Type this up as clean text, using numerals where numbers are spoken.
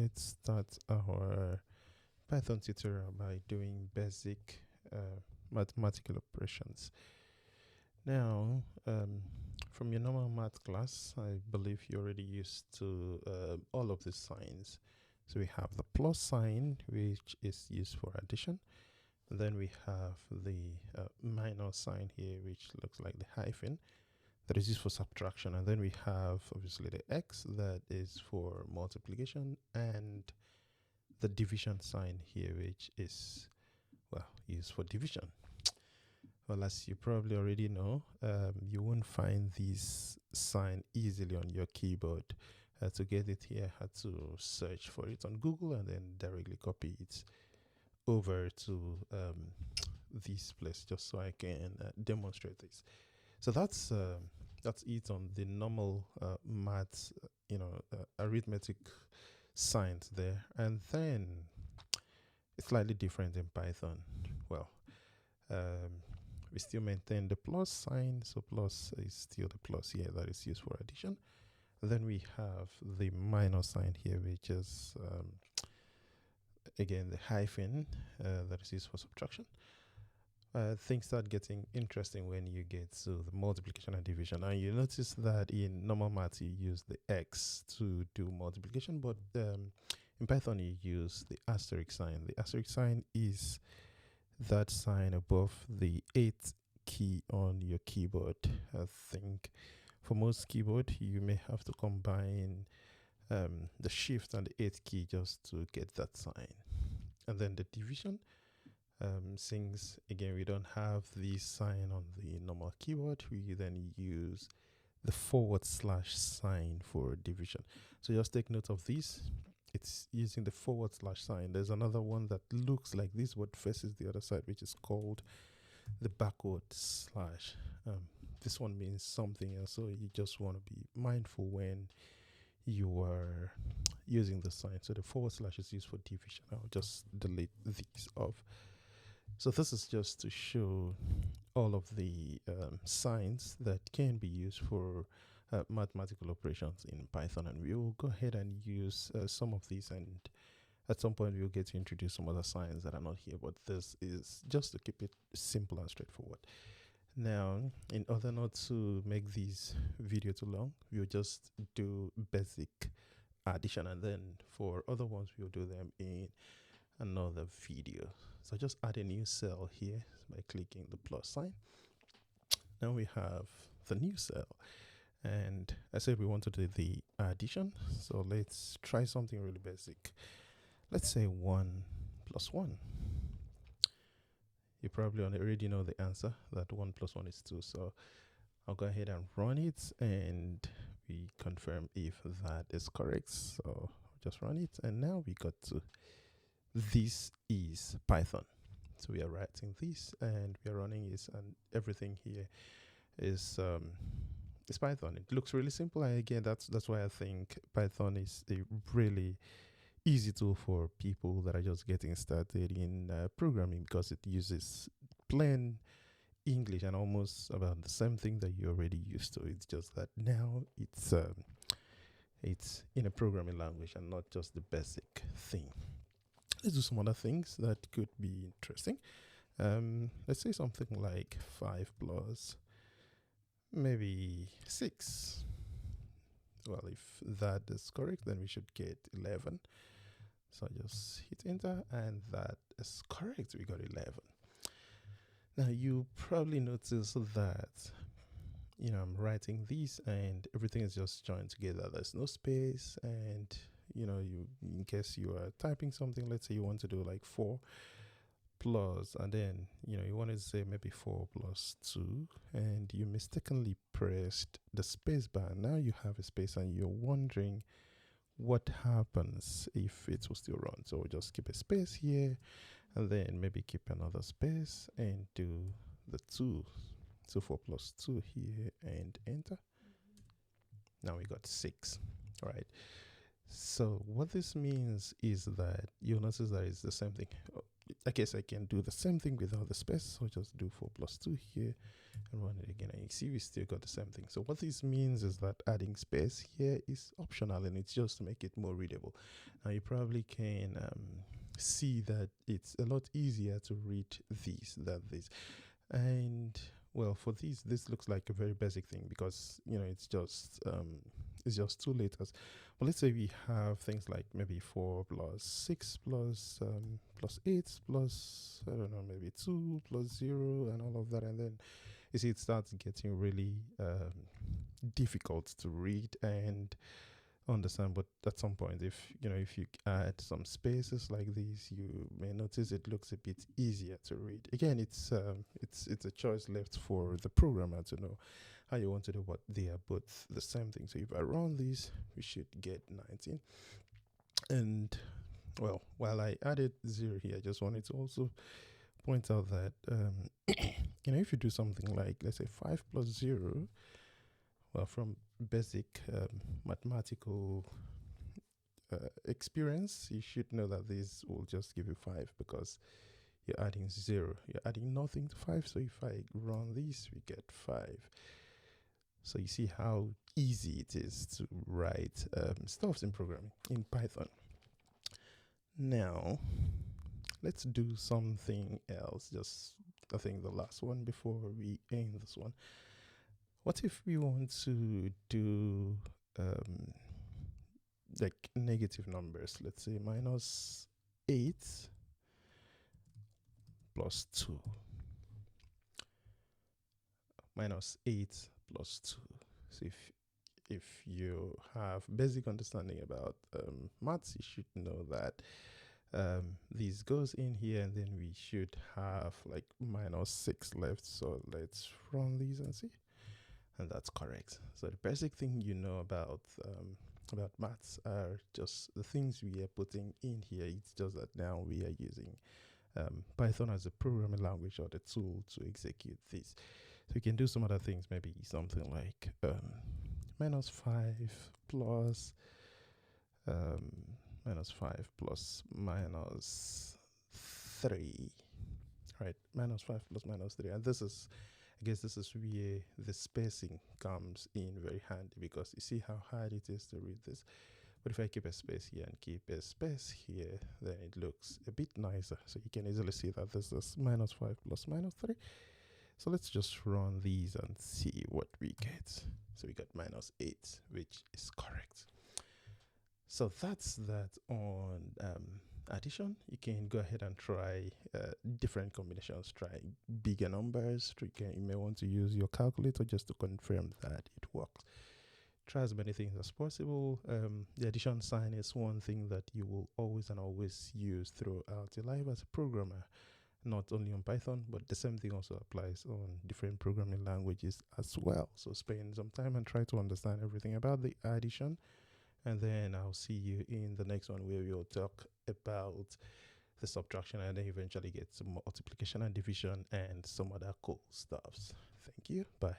Let's start our Python tutorial by doing basic mathematical operations. Now, from your normal math class, I believe you're already used to all of the signs. So we have the plus sign, which is used for addition. And then we have the minus sign here, which looks like the hyphen, that is used for subtraction. And then we have obviously the X, that is for multiplication, and the division sign here, which is, well, used for division. Well, as you probably already know, you won't find this sign easily on your keyboard. To get it here, I had to search for it on Google and then directly copy it over to this place just so I can demonstrate this. So that's it on the normal maths, arithmetic signs there. And then it's slightly different in Python. Well, we still maintain the plus sign, so plus is still the plus here that is used for addition. Then we have the minus sign here, which is again the hyphen that is used for subtraction. Things start getting interesting when you get to the multiplication and division. And you notice that in normal math you use the X to do multiplication, but in Python you use the asterisk sign. The asterisk sign is that sign above the 8th key on your keyboard. I think for most keyboard you may have to combine the shift and the 8th key just to get that sign. And then the division, since again we don't have the sign on the normal keyboard, we then use the / sign for division. So just take note of this. It's using the / sign. There's another one that looks like this but faces the other side, which is called the backward slash. This one means something else, so you just want to be mindful when you are using the sign. So the / is used for division. I'll just delete these off. So this is just to show all of the signs that can be used for mathematical operations in Python, and we will go ahead and use some of these, and at some point we'll get to introduce some other signs that are not here, but this is just to keep it simple and straightforward. Now, in order not to make this video too long, we'll just do basic addition, and then for other ones we'll do them in another video. So just add a new cell here by clicking the plus sign. Now we have the new cell, and I said we want to do the addition, so let's try something really basic. Let's say 1 plus 1. You probably already know the answer, that 1 plus 1 is 2, so I'll go ahead and run it and we confirm if that is correct. So just run it, and now we got to this is Python. So we are writing this and we are running this, and everything here is Python. It looks really simple, and again that's why I think Python is a really easy tool for people that are just getting started in programming, because it uses plain English and almost about the same thing that you're already used to. It's just that now it's in a programming language and not just the basic thing. Let's do some other things that could be interesting. Let's say something like 5 plus maybe 6. Well, if that is correct, then we should get 11. So just hit enter, and that is correct. We got 11. Now you probably notice that I'm writing this and everything is just joined together. There's no space, and in case you are typing something, let's say you want to do like 4 plus, and then you want to say maybe 4 plus 2, and you mistakenly pressed the space bar. Now you have a space and you're wondering what happens if it will still run. So just keep a space here, and then maybe keep another space and do the 2. So 4 plus 2 here and enter. Now we got 6. All right. So what this means is that you'll notice that it's the same thing. I guess I can do the same thing without the space. So just do 4 plus 2 here and run it again. And you see we still got the same thing. So what this means is that adding space here is optional, and it's just to make it more readable. Now you probably can see that it's a lot easier to read these than this. And well, for these, this looks like a very basic thing because it's just 2 letters. But let's say we have things like maybe 4 plus 6 plus 8 plus, I don't know, maybe 2 plus 0 and all of that. And then you see it starts getting really difficult to read and understand. But at some point, if you add some spaces like these, you may notice it looks a bit easier to read. Again, it's a choice left for the programmer to know how you want to do what. They are both the same thing. So if I run this, we should get 19. And well, while I added 0 here, I just wanted to also point out that if you do something like, let's say, 5 plus 0, well, from basic mathematical experience, you should know that this will just give you 5 because you're adding 0. You're adding nothing to 5. So if I run this, we get 5. So you see how easy it is to write stuff in programming in Python. Now, let's do something else. Just, I think, the last one before we end this one. What if we want to do like negative numbers? Let's say minus 8 plus 2. Minus 8 plus 2. So if you have basic understanding about maths, you should know that this goes in here, and then we should have like minus 6 left. So let's run these and see. And that's correct. So the basic thing about maths are just the things we are putting in here. It's just that now we are using Python as a programming language or the tool to execute this. So you can do some other things, maybe something like minus 5 plus minus 5 plus minus 3, right? Minus 5 plus minus 3. And this is, I guess this is where the spacing comes in very handy, because you see how hard it is to read this. But if I keep a space here and keep a space here, then it looks a bit nicer. So you can easily see that this is minus 5 plus minus 3. So let's just run these and see what we get. So we got minus 8, which is correct. So that's that on addition. You can go ahead and try different combinations. Try bigger numbers. You may want to use your calculator just to confirm that it works. Try as many things as possible. The addition sign is one thing that you will always and always use throughout your life as a programmer, not only on Python, but the same thing also applies on different programming languages as well. So spend some time and try to understand everything about the addition. And then I'll see you in the next one, where we'll talk about the subtraction and then eventually get some multiplication and division and some other cool stuffs. Thank you. Bye.